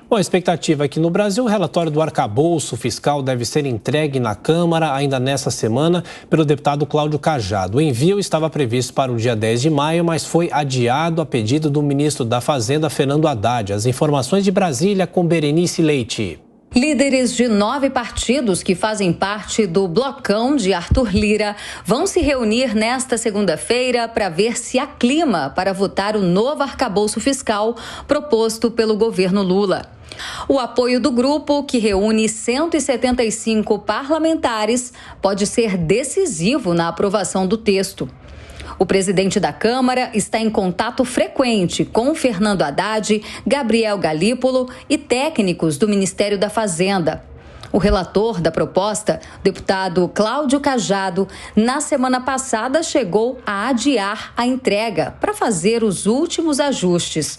Bom, a expectativa é que no Brasil o relatório do arcabouço fiscal deve ser entregue na Câmara ainda nesta semana pelo deputado Cláudio Cajado. O envio estava previsto para o dia 10 de maio, mas foi adiado a pedido do ministro da Fazenda, Fernando Haddad. As informações de Brasília com Berenice Leite. Líderes de 9 partidos que fazem parte do blocão de Arthur Lira vão se reunir nesta segunda-feira para ver se há clima para votar o novo arcabouço fiscal proposto pelo governo Lula. O apoio do grupo, que reúne 175 parlamentares, pode ser decisivo na aprovação do texto. O presidente da Câmara está em contato frequente com Fernando Haddad, Gabriel Galípolo e técnicos do Ministério da Fazenda. O relator da proposta, deputado Cláudio Cajado, na semana passada chegou a adiar a entrega para fazer os últimos ajustes.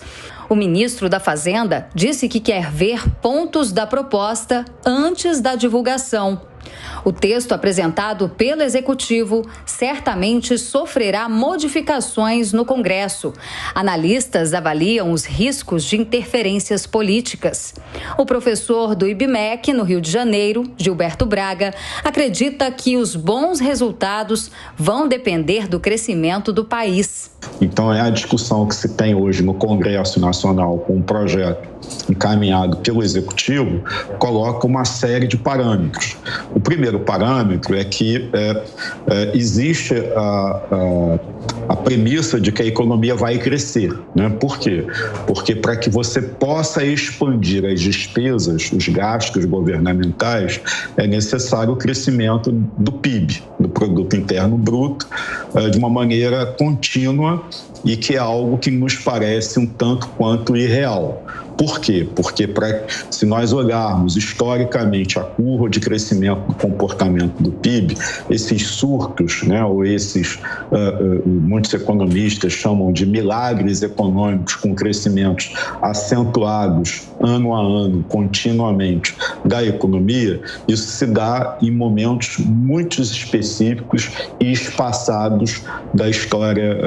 O ministro da Fazenda disse que quer ver pontos da proposta antes da divulgação. O texto apresentado pelo Executivo certamente sofrerá modificações no Congresso. Analistas avaliam os riscos de interferências políticas. O professor do IBMEC, no Rio de Janeiro, Gilberto Braga, acredita que os bons resultados vão depender do crescimento do país. Então, é a discussão que se tem hoje no Congresso Nacional com um projeto encaminhado pelo Executivo, coloca uma série de parâmetros. O primeiro parâmetro é que existe a premissa de que a economia vai crescer, né? Por quê? Porque para que você possa expandir as despesas, os gastos governamentais, é necessário o crescimento do PIB, do Produto Interno Bruto, de uma maneira contínua e que é algo que nos parece um tanto quanto irreal. Por quê? Porque se nós olharmos historicamente a curva de crescimento do comportamento do PIB, esses surtos, né, ou esses, muitos economistas chamam de milagres econômicos com crescimentos acentuados ano a ano, continuamente, da economia, isso se dá em momentos muito específicos e espaçados da história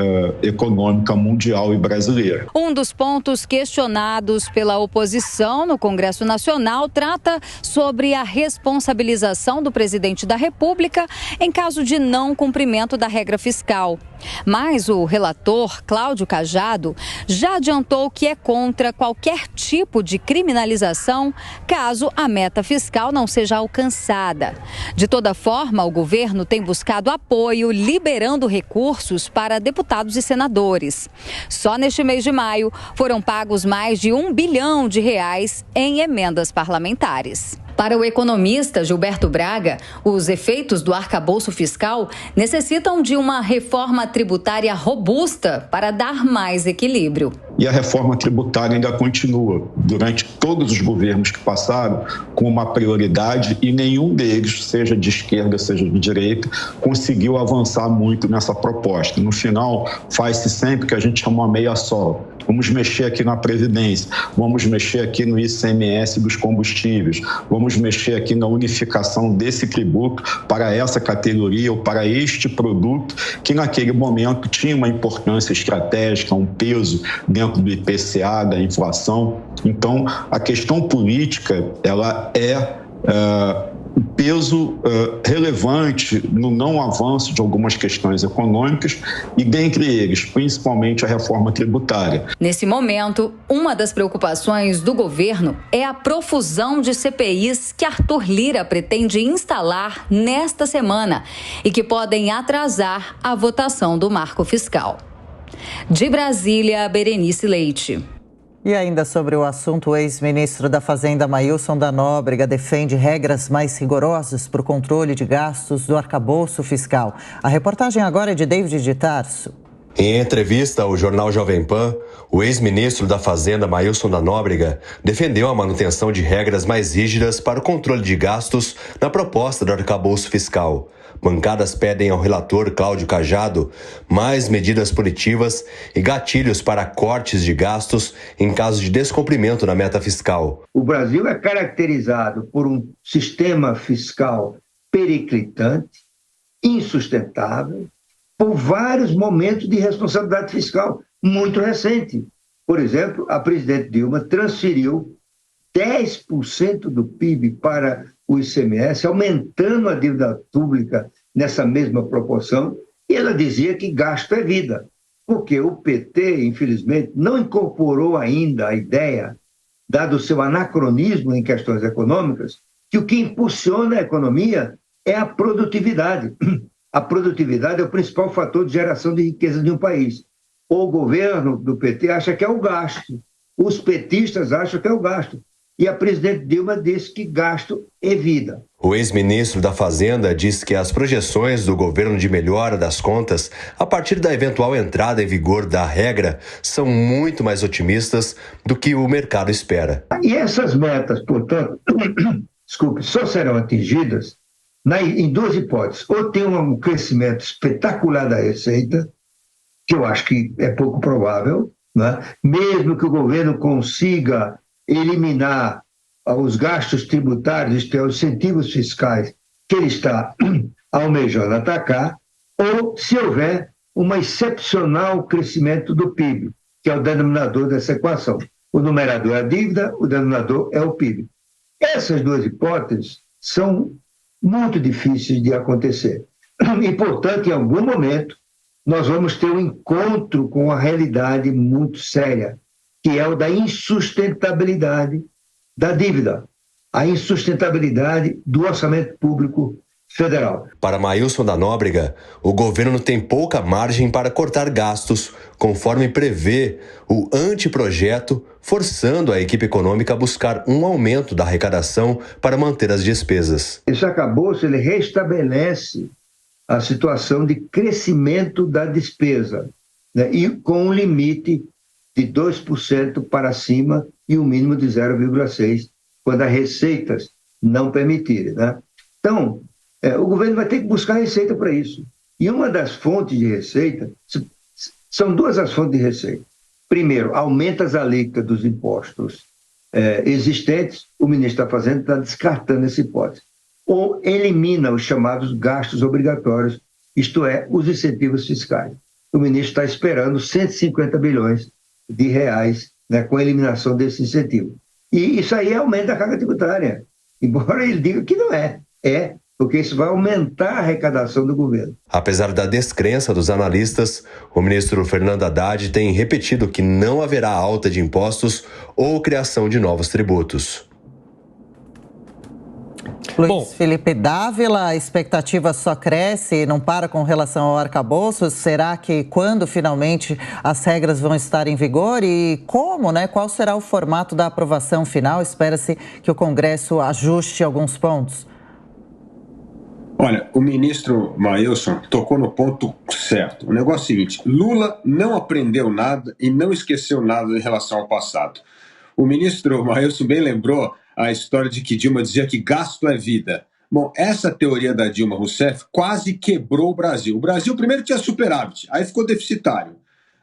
econômica mundial e brasileira. Um dos pontos questionados pela oposição no Congresso Nacional trata sobre a responsabilização do presidente da República em caso de não cumprimento da regra fiscal. Mas o relator, Cláudio Cajado, já adiantou que é contra qualquer tipo de criminalização caso a meta fiscal não seja alcançada. De toda forma, o governo tem buscado apoio, liberando recursos para deputados e senadores. Só neste mês de maio foram pagos mais de R$1 bilhão em emendas parlamentares. Para o economista Gilberto Braga, os efeitos do arcabouço fiscal necessitam de uma reforma tributária robusta para dar mais equilíbrio. E a reforma tributária ainda continua, durante todos os governos que passaram, com uma prioridade, e nenhum deles, seja de esquerda, seja de direita, conseguiu avançar muito nessa proposta. No final, faz-se sempre que a gente chama uma meia só. Vamos mexer aqui na Previdência, vamos mexer aqui no ICMS dos combustíveis, vamos mexer aqui na unificação desse tributo para essa categoria ou para este produto, que naquele momento tinha uma importância estratégica, um peso dentro do IPCA, da inflação. Então, a questão política, ela é um peso relevante no não avanço de algumas questões econômicas e, dentre eles, principalmente a reforma tributária. Nesse momento, uma das preocupações do governo é a profusão de CPIs que Arthur Lira pretende instalar nesta semana e que podem atrasar a votação do marco fiscal. De Brasília, Berenice Leite. E ainda sobre o assunto, o ex-ministro da Fazenda, Maílson da Nóbrega, defende regras mais rigorosas para o controle de gastos do arcabouço fiscal. A reportagem agora é de David de Tarso. Em entrevista ao jornal Jovem Pan, o ex-ministro da Fazenda, Maílson da Nóbrega, defendeu a manutenção de regras mais rígidas para o controle de gastos na proposta do arcabouço fiscal. Bancadas pedem ao relator Cláudio Cajado mais medidas punitivas e gatilhos para cortes de gastos em caso de descumprimento na meta fiscal. O Brasil é caracterizado por um sistema fiscal periclitante, insustentável, por vários momentos de responsabilidade fiscal muito recente. Por exemplo, a presidente Dilma transferiu 10% do PIB para o ICMS, aumentando a dívida pública nessa mesma proporção, e ela dizia que gasto é vida, porque o PT, infelizmente, não incorporou ainda a ideia, dado o seu anacronismo em questões econômicas, que o que impulsiona a economia é a produtividade. A produtividade é o principal fator de geração de riqueza de um país. O governo do PT acha que é o gasto, os petistas acham que é o gasto. E a presidente Dilma disse que gasto é vida. O ex-ministro da Fazenda disse que as projeções do governo de melhora das contas, a partir da eventual entrada em vigor da regra, são muito mais otimistas do que o mercado espera. E essas metas, portanto, só serão atingidas em duas hipóteses. Ou tem um crescimento espetacular da receita, que eu acho que é pouco provável, né? Mesmo que o governo consiga eliminar os gastos tributários, isto é, os incentivos fiscais que ele está almejando atacar, ou se houver um excepcional crescimento do PIB, que é o denominador dessa equação. O numerador é a dívida, o denominador é o PIB. Essas duas hipóteses são muito difíceis de acontecer. E, portanto, em algum momento, nós vamos ter um encontro com uma realidade muito séria, que é o da insustentabilidade da dívida, a insustentabilidade do orçamento público federal. Para Maílson da Nóbrega, o governo tem pouca margem para cortar gastos, conforme prevê o anteprojeto, forçando a equipe econômica a buscar um aumento da arrecadação para manter as despesas. Esse arcabouço, ele restabelece a situação de crescimento da despesa, né, e com um limite de 2% para cima e um mínimo de 0,6% quando as receitas não permitirem, né? Então, o governo vai ter que buscar receita para isso. E uma das fontes de receita, são duas as fontes de receita. Primeiro, aumenta as alíquotas dos impostos existentes, o ministro da Fazenda está descartando essa hipótese. Ou elimina os chamados gastos obrigatórios, isto é, os incentivos fiscais. O ministro está esperando 150 bilhões de reais, né, com a eliminação desse incentivo. E isso aí aumenta a carga tributária, embora ele diga que não é. É, porque isso vai aumentar a arrecadação do governo. Apesar da descrença dos analistas, o ministro Fernando Haddad tem repetido que não haverá alta de impostos ou criação de novos tributos. Luiz Felipe Dávila, a expectativa só cresce e não para com relação ao arcabouço. Será que quando finalmente as regras vão estar em vigor e como, né? Qual será o formato da aprovação final? Espera-se que o Congresso ajuste alguns pontos. Olha, o ministro Maílson tocou no ponto certo. O negócio é o seguinte: Lula não aprendeu nada e não esqueceu nada em relação ao passado. O ministro Maílson bem lembrou a história de que Dilma dizia que gasto é vida. Bom, essa teoria da Dilma Rousseff quase quebrou o Brasil. O Brasil primeiro tinha superávit, aí ficou deficitário.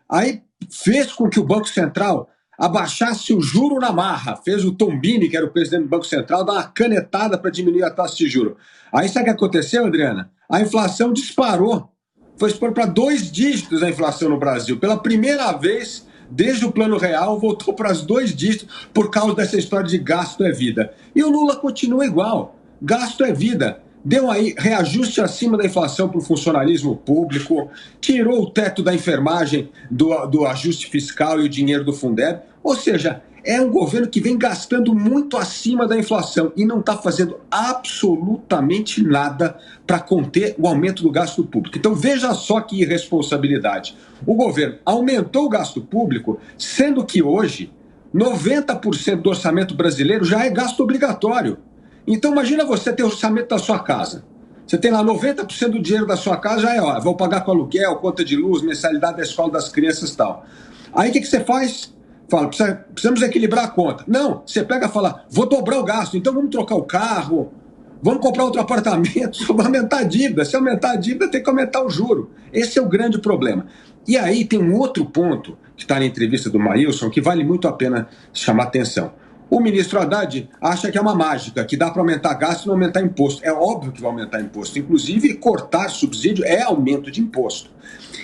Aí fez com que o Banco Central abaixasse o juro na marra. Fez o Tombini, que era o presidente do Banco Central, dar uma canetada para diminuir a taxa de juro. Aí sabe o que aconteceu, Adriana? A inflação disparou. Foi para 2 dígitos a inflação no Brasil. Pela primeira vez, desde o Plano Real, voltou para os 2 dígitos por causa dessa história de gasto é vida. E o Lula continua igual. Gasto é vida. Deu aí reajuste acima da inflação para o funcionalismo público, tirou o teto da enfermagem do ajuste fiscal e o dinheiro do Fundeb. Ou seja, é um governo que vem gastando muito acima da inflação e não está fazendo absolutamente nada para conter o aumento do gasto público. Então veja só que irresponsabilidade. O governo aumentou o gasto público, sendo que hoje 90% do orçamento brasileiro já é gasto obrigatório. Então imagina você ter o orçamento da sua casa. Você tem lá 90% do dinheiro da sua casa, já é, vou pagar com aluguel, conta de luz, mensalidade da escola das crianças e tal. Aí o que você faz? Fala, precisamos equilibrar a conta. Não, você pega e fala, vou dobrar o gasto, então vamos trocar o carro, vamos comprar outro apartamento, vamos aumentar a dívida. Se aumentar a dívida, tem que aumentar o juro. Esse é o grande problema. E aí tem um outro ponto que está na entrevista do Maílson que vale muito a pena chamar atenção. O ministro Haddad acha que é uma mágica, que dá para aumentar gasto e não aumentar imposto. É óbvio que vai aumentar imposto. Inclusive, cortar subsídio é aumento de imposto.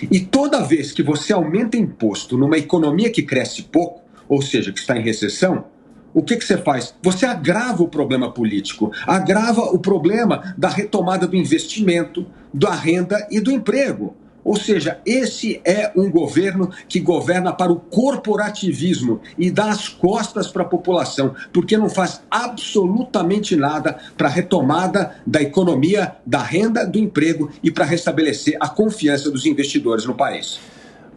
E toda vez que você aumenta imposto numa economia que cresce pouco, ou seja, que está em recessão, o que você faz? Você agrava o problema político, agrava o problema da retomada do investimento, da renda e do emprego. Ou seja, esse é um governo que governa para o corporativismo e dá as costas para a população, porque não faz absolutamente nada para a retomada da economia, da renda, do emprego e para restabelecer a confiança dos investidores no país.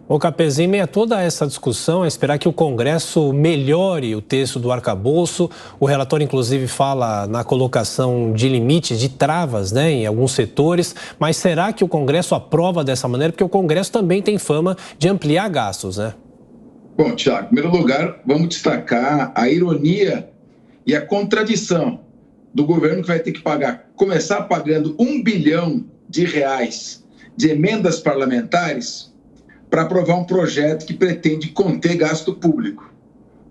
Ô Capês, em meio a toda essa discussão, é esperar que o Congresso melhore o texto do arcabouço. O relator, inclusive, fala na colocação de limites, de travas, né, em alguns setores. Mas será que o Congresso aprova dessa maneira? Porque o Congresso também tem fama de ampliar gastos, né? Bom, Tiago, em primeiro lugar, vamos destacar a ironia e a contradição do governo que vai ter que começar pagando R$1 bilhão de emendas parlamentares para aprovar um projeto que pretende conter gasto público.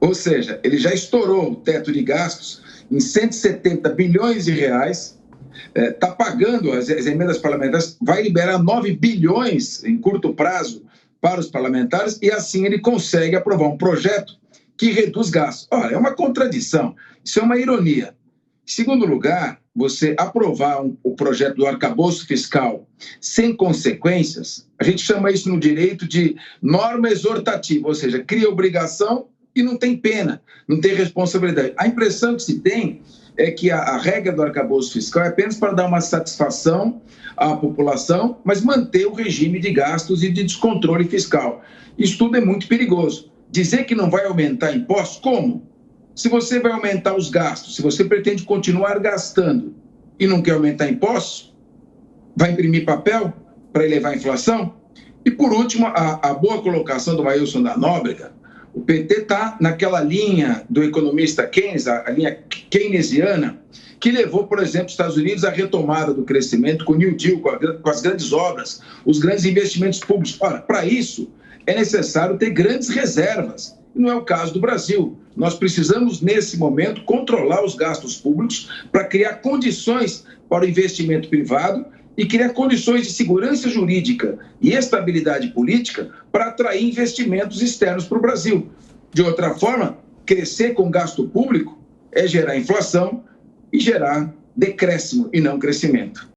Ou seja, ele já estourou o teto de gastos em 170 bilhões de reais, está pagando as emendas parlamentares, vai liberar 9 bilhões em curto prazo para os parlamentares e assim ele consegue aprovar um projeto que reduz gastos. Olha, é uma contradição, isso é uma ironia. Em segundo lugar, você aprovar o projeto do arcabouço fiscal sem consequências, a gente chama isso no direito de norma exortativa, ou seja, cria obrigação e não tem pena, não tem responsabilidade. A impressão que se tem é que a regra do arcabouço fiscal é apenas para dar uma satisfação à população, mas manter o regime de gastos e de descontrole fiscal. Isso tudo é muito perigoso. Dizer que não vai aumentar impostos, como? Se você vai aumentar os gastos, se você pretende continuar gastando e não quer aumentar impostos, vai imprimir papel para elevar a inflação? E, por último, a boa colocação do Maílson da Nóbrega, o PT está naquela linha do economista Keynes, a linha keynesiana, que levou, por exemplo, os Estados Unidos à retomada do crescimento com o New Deal, com as grandes obras, os grandes investimentos públicos. Ora, para isso é necessário ter grandes reservas. Não é o caso do Brasil. Nós precisamos, nesse momento, controlar os gastos públicos para criar condições para o investimento privado e criar condições de segurança jurídica e estabilidade política para atrair investimentos externos para o Brasil. De outra forma, crescer com gasto público é gerar inflação e gerar decréscimo e não crescimento.